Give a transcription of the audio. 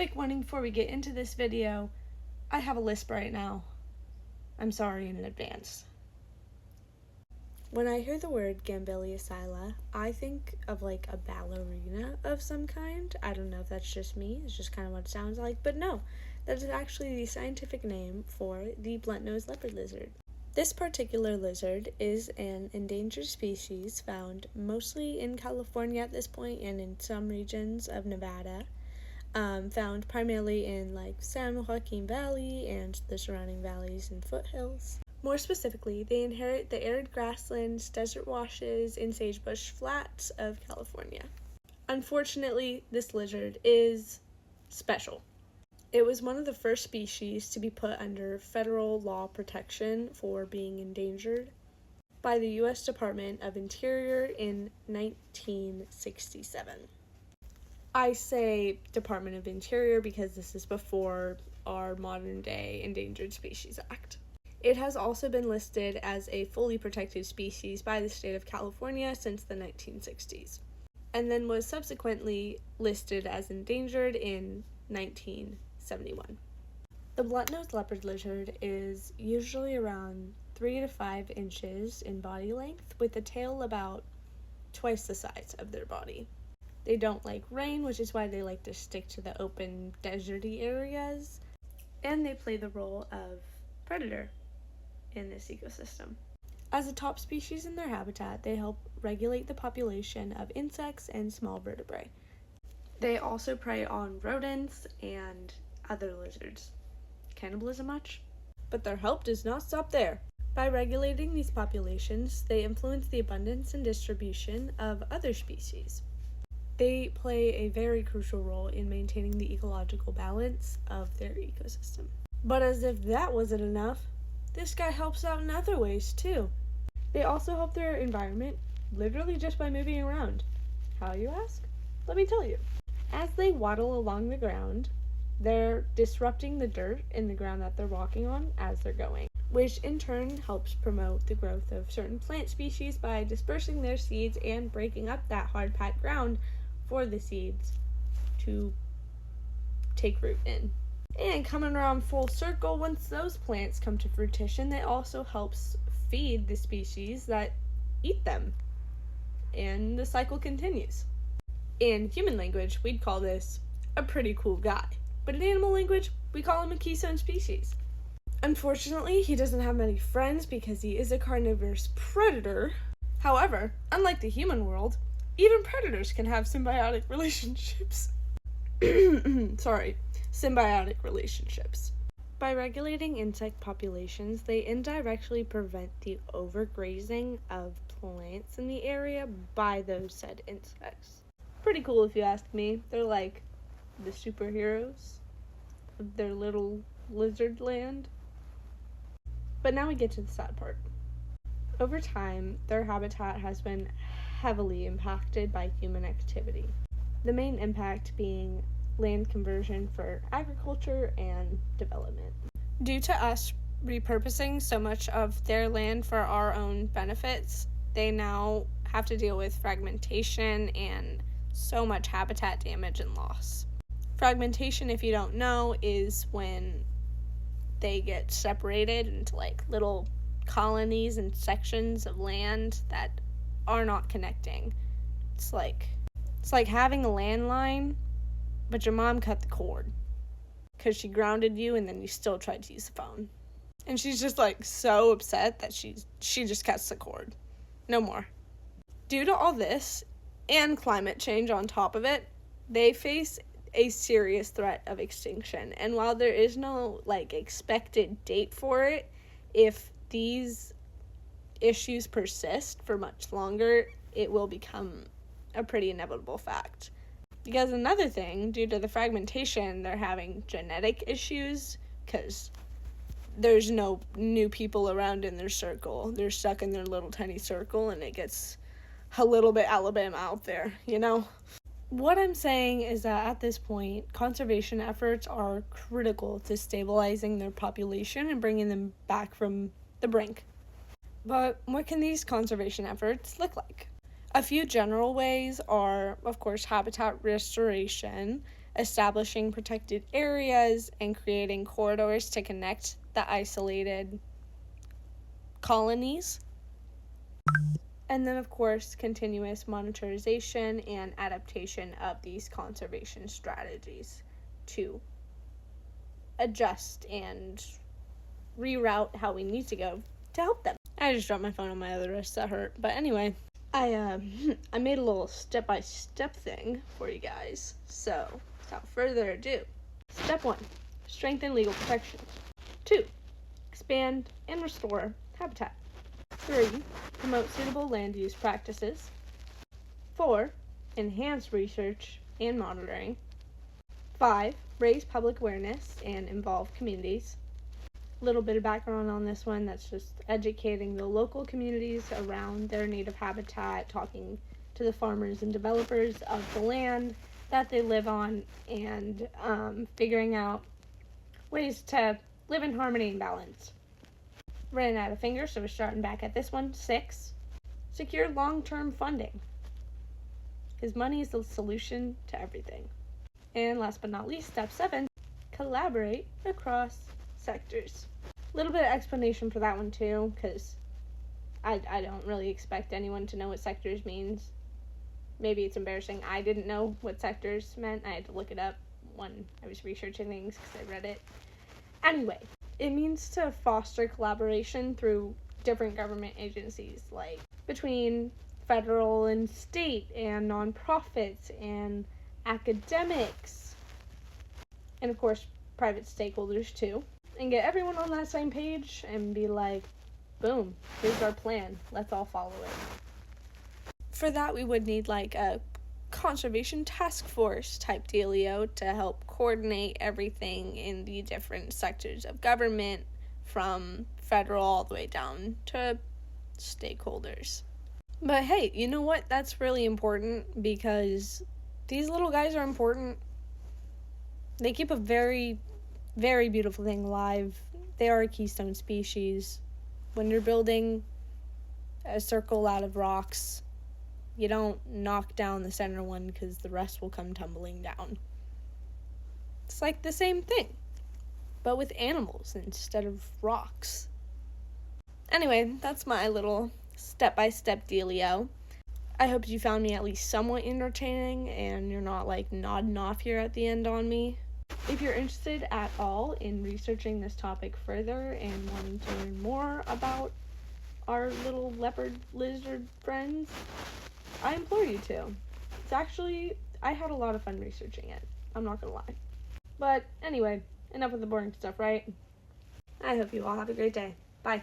Quick warning before we get into this video, I have a lisp right now. I'm sorry in advance. When I hear the word Gambiliosila, I think of like a ballerina of some kind. I don't know if that's just me, it's just kind of what it sounds like, but no, that is actually the scientific name for the blunt-nosed leopard lizard. This particular lizard is an endangered species found mostly in California at this point and in some regions of Nevada. Found primarily in like San Joaquin Valley and the surrounding valleys and foothills. More specifically, they inherit the arid grasslands, desert washes, and sagebush flats of California. Unfortunately, this lizard is special. It was one of the first species to be put under federal law protection for being endangered by the U.S. Department of Interior in 1967. I say Department of Interior because this is before our modern-day Endangered Species Act. It has also been listed as a fully protected species by the state of California since the 1960s, and then was subsequently listed as endangered in 1971. The blunt-nosed leopard lizard is usually around 3 to 5 inches in body length, with a tail about twice the size of their body. They don't like rain, which is why they like to stick to the open, deserty areas, and they play the role of predator in this ecosystem. As a top species in their habitat, they help regulate the population of insects and small vertebrae. They also prey on rodents and other lizards. Cannibalism much? But their help does not stop there. By regulating these populations, they influence the abundance and distribution of other species. They play a very crucial role in maintaining the ecological balance of their ecosystem. But as if that wasn't enough, this guy helps out in other ways too. They also help their environment literally just by moving around. How, you ask? Let me tell you. As they waddle along the ground, they're disrupting the dirt in the ground that they're walking on as they're going, which in turn helps promote the growth of certain plant species by dispersing their seeds and breaking up that hard-packed ground for the seeds to take root in. And coming around full circle, once those plants come to fruition, it also helps feed the species that eat them. And the cycle continues. In human language, we'd call this a pretty cool guy. But in animal language, we call him a keystone species. Unfortunately, he doesn't have many friends because he is a carnivorous predator. However, unlike the human world, even predators can have symbiotic relationships. Symbiotic relationships. By regulating insect populations, they indirectly prevent the overgrazing of plants in the area by those said insects. Pretty cool if you ask me. They're like the superheroes of their little lizard land. But now we get to the sad part. Over time, their habitat has been heavily impacted by human activity. The main impact being land conversion for agriculture and development. Due to us repurposing so much of their land for our own benefits, they now have to deal with fragmentation and so much habitat damage and loss. Fragmentation, if you don't know, is when they get separated into like little colonies and sections of land that are not connecting. It's like having a landline, but your mom cut the cord because she grounded you and then you still tried to use the phone. And she's just like so upset that she just cuts the cord. No more. Due to all this and climate change on top of it, they face a serious threat of extinction. And while there is no like expected date for it, if these issues persist for much longer, it will become a pretty inevitable fact. Because another thing, due to the fragmentation, they're having genetic issues because there's no new people around in their circle. They're stuck in their little tiny circle and it gets a little bit Alabama out there, you know? What I'm saying is that at this point, conservation efforts are critical to stabilizing their population and bringing them back from the brink. But what can these conservation efforts look like? A few general ways are, of course, habitat restoration, establishing protected areas, and creating corridors to connect the isolated colonies. And then, of course, continuous monitorization and adaptation of these conservation strategies to adjust and reroute how we need to go to help them. I just dropped my phone on my other wrist, that hurt. But anyway, I made a little step-by-step thing for you guys. So, without further ado, step 1, strengthen legal protections. 2, expand and restore habitat. 3, promote suitable land use practices. 4, enhance research and monitoring. 5, raise public awareness and involve communities. A little bit of background on this one, that's just educating the local communities around their native habitat, talking to the farmers and developers of the land that they live on, and figuring out ways to live in harmony and balance. Ran out of fingers, so we're starting back at this one. 6, secure long-term funding, because money is the solution to everything. And last but not least, step 7, collaborate across sectors. A little bit of explanation for that one too, because I don't really expect anyone to know what sectors means. Maybe it's embarrassing. I didn't know what sectors meant. I had to look it up when I was researching things because I read it. Anyway, it means to foster collaboration through different government agencies, like between federal and state and nonprofits and academics, and of course private stakeholders too, and get everyone on that same page and be like, boom, here's our plan, let's all follow it. For that, we would need like a conservation task force type dealio to help coordinate everything in the different sectors of government, from federal all the way down to stakeholders. But hey, you know what? That's really important, because these little guys are important. They keep a very, very beautiful thing alive. They are a keystone species. When you're building a circle out of rocks, you don't knock down the center one because the rest will come tumbling down. It's like the same thing, but with animals instead of rocks. Anyway, that's my little step-by-step dealio. I hope you found me at least somewhat entertaining and you're not like nodding off here at the end on me. If you're interested at all in researching this topic further and wanting to learn more about our little leopard lizard friends, I implore you to. It's actually, I had a lot of fun researching it. I'm not gonna lie. But anyway, enough of the boring stuff, right? I hope you all have a great day. Bye.